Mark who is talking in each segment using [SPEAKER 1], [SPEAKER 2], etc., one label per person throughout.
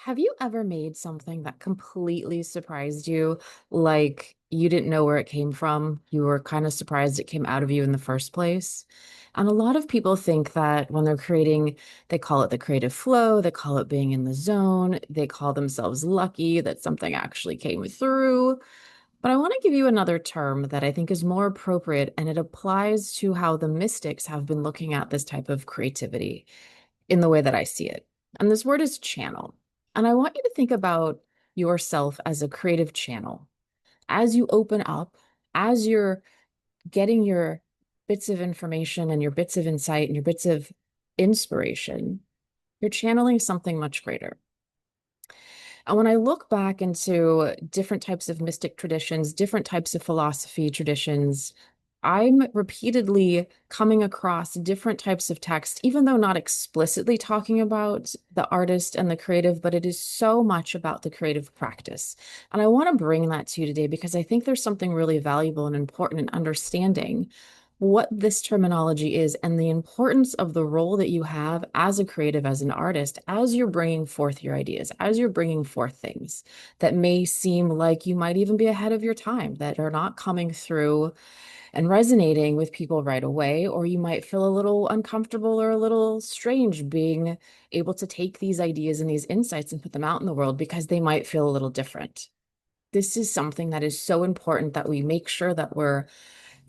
[SPEAKER 1] Have you ever made something that completely surprised you? Like you didn't know where it came from? You were kind of surprised it came out of you in the first place? And a lot of people think that when they're creating, they call it the creative flow, they call it being in the zone, they call themselves lucky that something actually came through. But I want to give you another term that I think is more appropriate, and it applies to how the mystics have been looking at this type of creativity in the way that I see it. And this word is channel. And I want you to think about yourself as a creative channel. As you open up, as you're getting your bits of information and your bits of insight and your bits of inspiration, you're channeling something much greater. And when I look back into different types of mystic traditions, different types of philosophy traditions, I'm repeatedly coming across different types of text, even though not explicitly talking about the artist and the creative, but it is so much about the creative practice. And I want to bring that to you today because I think there's something really valuable and important in understanding what this terminology is and the importance of the role that you have as a creative, as an artist, as you're bringing forth your ideas, as you're bringing forth things that may seem like you might even be ahead of your time, that are not coming through and resonating with people right away, or you might feel a little uncomfortable or a little strange being able to take these ideas and these insights and put them out in the world because they might feel a little different. This is something that is so important that we make sure that we're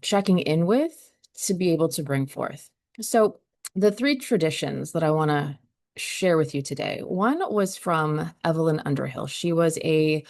[SPEAKER 1] checking in with to be able to bring forth. So, the three traditions that I want to share with you today. One was from Evelyn Underhill. She was a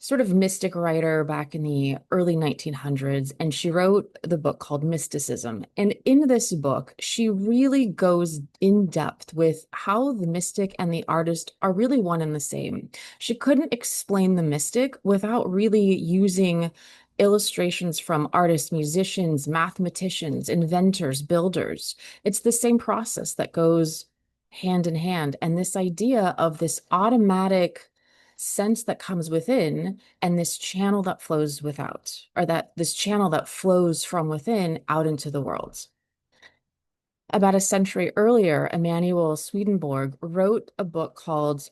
[SPEAKER 1] sort of mystic writer back in the early 1900s, and she wrote the book called Mysticism. And in this book, she really goes in depth with how the mystic and the artist are really one and the same. She couldn't explain the mystic without really using illustrations from artists, musicians, mathematicians, inventors, builders. It's the same process that goes hand in hand. And this idea of this automatic sense that comes within and this channel that flows without, or that this channel that flows from within out into the world. About a century earlier, Emanuel Swedenborg wrote a book called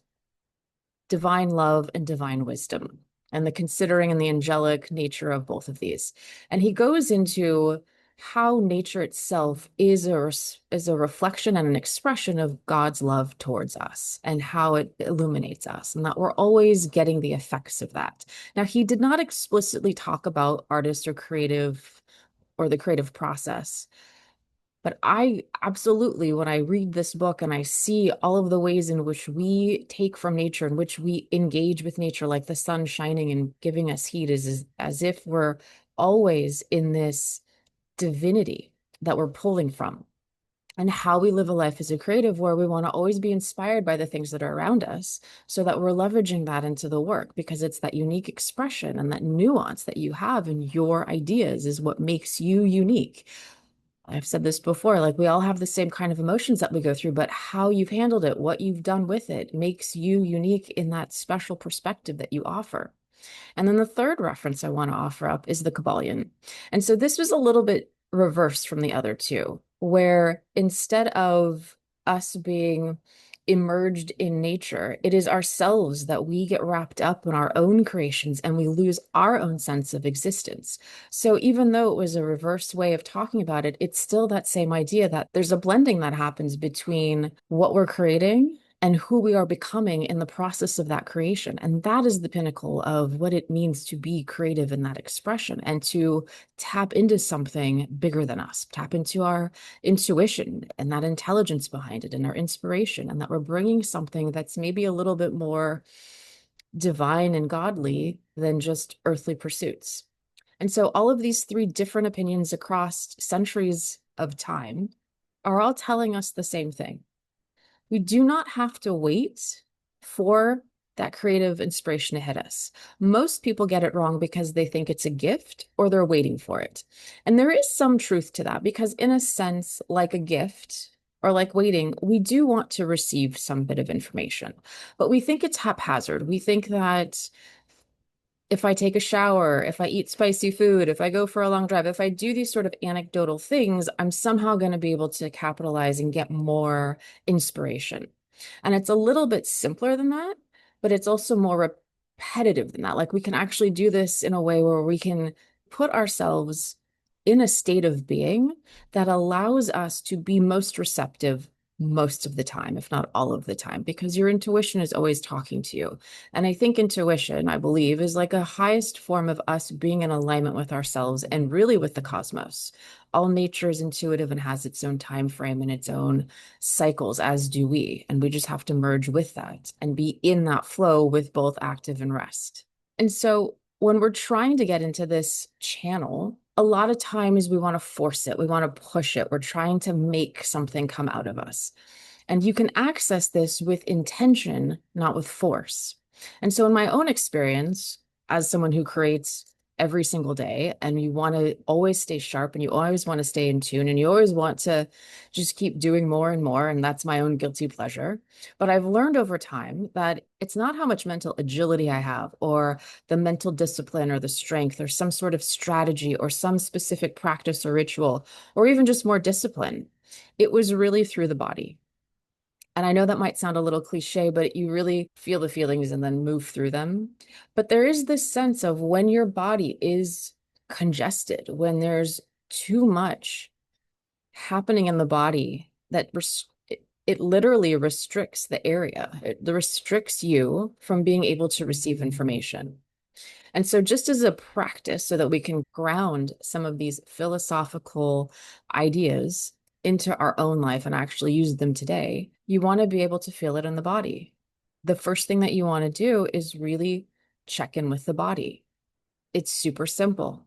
[SPEAKER 1] Divine Love and Divine Wisdom, and the considering and the angelic nature of both of these. And he goes into how nature itself is a reflection and an expression of God's love towards us and how it illuminates us, and that we're always getting the effects of that. Now, he did not explicitly talk about artist or creative or the creative process, but I absolutely, when I read this book and I see all of the ways in which we take from nature, in which we engage with nature, like the sun shining and giving us heat, is as if we're always in this divinity that we're pulling from. And how we live a life as a creative, where we want to always be inspired by the things that are around us, so that we're leveraging that into the work, because it's that unique expression and that nuance that you have in your ideas is what makes you unique. I've said this before, like we all have the same kind of emotions that we go through, but how you've handled it, what you've done with it makes you unique in that special perspective that you offer. And then the third reference I want to offer up is the Kabbalion. And so this was a little bit reversed from the other two, where instead of us being immersed in nature, it is ourselves that we get wrapped up in our own creations and we lose our own sense of existence. So even though it was a reverse way of talking about it, it's still that same idea that there's a blending that happens between what we're creating and who we are becoming in the process of that creation. And that is the pinnacle of what it means to be creative in that expression and to tap into something bigger than us, tap into our intuition and that intelligence behind it and our inspiration, and that we're bringing something that's maybe a little bit more divine and godly than just earthly pursuits. And so all of these three different opinions across centuries of time are all telling us the same thing. We do not have to wait for that creative inspiration to hit us. Most people get it wrong because they think it's a gift or they're waiting for it. And there is some truth to that because, in a sense, like a gift or like waiting, we do want to receive some bit of information, but we think it's haphazard. We think that if I take a shower, if I eat spicy food, if I go for a long drive, if I do these sort of anecdotal things, I'm somehow going to be able to capitalize and get more inspiration. And it's a little bit simpler than that. but it's also more repetitive than that. Like we can actually do this in a way where we can put ourselves in a state of being that allows us to be most receptive most of the time, if not all of the time, because your intuition is always talking to you. And I think intuition, I believe, is like a highest form of us being in alignment with ourselves and really with the cosmos. All nature is intuitive and has its own time frame and its own cycles, as do we. And we just have to merge with that and be in that flow with both active and rest. And so when we're trying to get into this channel, a lot of times we want to force it, we want to push it, we're trying to make something come out of us. And you can access this with intention, not with force. And so, in my own experience, as someone who creates every single day, and you want to always stay sharp and you always want to stay in tune and you always want to just keep doing more and more, and that's my own guilty pleasure. But I've learned over time that it's not how much mental agility I have or the mental discipline or the strength or some sort of strategy or some specific practice or ritual or even just more discipline. It was really through the body. And I know that might sound a little cliche, but you really feel the feelings and then move through them. But there is this sense of when your body is congested, when there's too much happening in the body that it literally restricts the area. It restricts you from being able to receive information. And so, just as a practice, so that we can ground some of these philosophical ideas into our own life and actually use them today, you want to be able to feel it in the body. The first thing that you want to do is really check in with the body. It's super simple.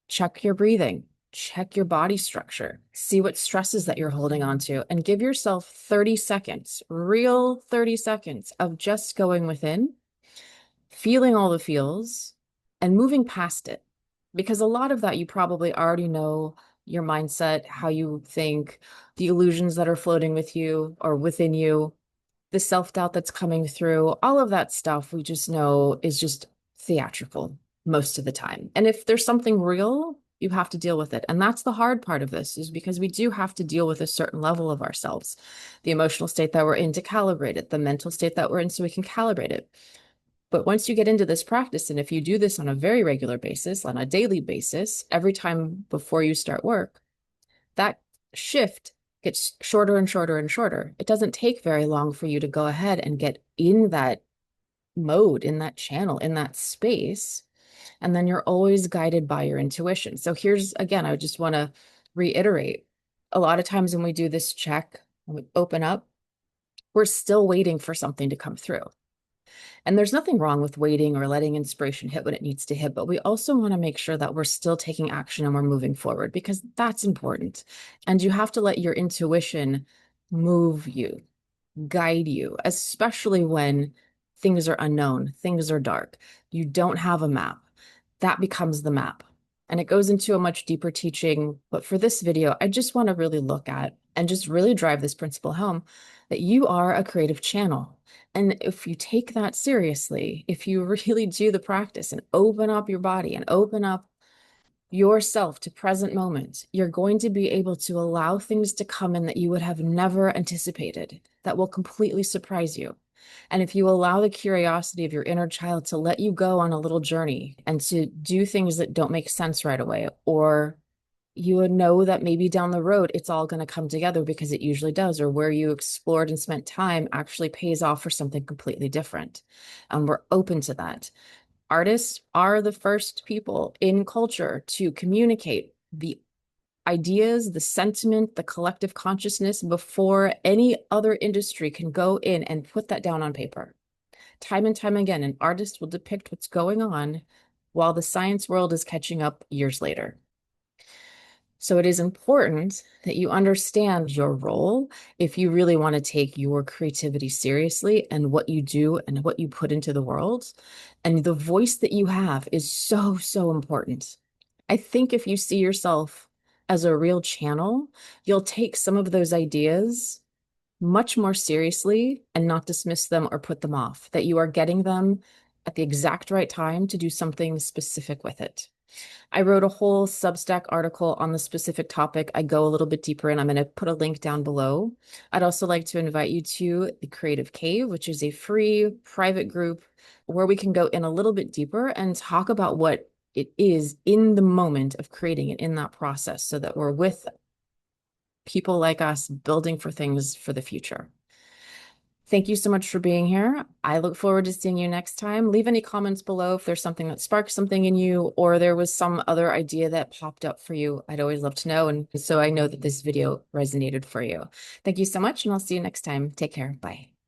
[SPEAKER 1] Check your breathing, check your body structure, see what stresses that you're holding on to, and give yourself 30 seconds, real 30 seconds of just going within, feeling all the feels and moving past it. Because a lot of that you probably already know your mindset, how you think, the illusions that are floating with you or within you, the self-doubt that's coming through, all of that stuff we just know is just theatrical most of the time. And if there's something real, you have to deal with it. And that's the hard part of this, is because we do have to deal with a certain level of ourselves, the emotional state that we're in to calibrate it, the mental state that we're in so we can calibrate it. But once you get into this practice, and if you do this on a very regular basis, on a daily basis, every time before you start work, that shift gets shorter and shorter and shorter. It doesn't take very long for you to go ahead and get in that mode, in that channel, in that space. And then you're always guided by your intuition. So here's, again, I just want to reiterate, a lot of times when we do this check, when we open up, we're still waiting for something to come through. And there's nothing wrong with waiting or letting inspiration hit when it needs to hit, but we also want to make sure that we're still taking action and we're moving forward, because that's important. And you have to let your intuition move you, guide you, especially when things are unknown, things are dark. You don't have a map. That becomes the map. And it goes into a much deeper teaching. But for this video, I just want to really look at and just really drive this principle home that you are a creative channel. And if you take that seriously, if you really do the practice and open up your body and open up yourself to present moment, you're going to be able to allow things to come in that you would have never anticipated, that will completely surprise you. And if you allow the curiosity of your inner child to let you go on a little journey and to do things that don't make sense right away, or you would know that maybe down the road it's all going to come together, because it usually does, or where you explored and spent time actually pays off for something completely different. And we're open to that. Artists are the first people in culture to communicate the ideas, the sentiment, the collective consciousness before any other industry can go in and put that down on paper. Time and time again, an artist will depict what's going on while the science world is catching up years later. So it is important that you understand your role if you really want to take your creativity seriously and what you do and what you put into the world. And the voice that you have is so, so important. I think if you see yourself as a real channel, you'll take some of those ideas much more seriously and not dismiss them or put them off, that you are getting them at the exact right time to do something specific with it. I wrote a whole Substack article on the specific topic. I go a little bit deeper and I'm going to put a link down below. I'd also like to invite you to the Creative Cave, which is a free private group where we can go in a little bit deeper and talk about what it is in the moment of creating it in that process so that we're with people like us building for things for the future. Thank you so much for being here. I look forward to seeing you next time. Leave any comments below if there's something that sparked something in you or there was some other idea that popped up for you. I'd always love to know. And so I know that this video resonated for you. Thank you so much, and I'll see you next time. Take care. Bye.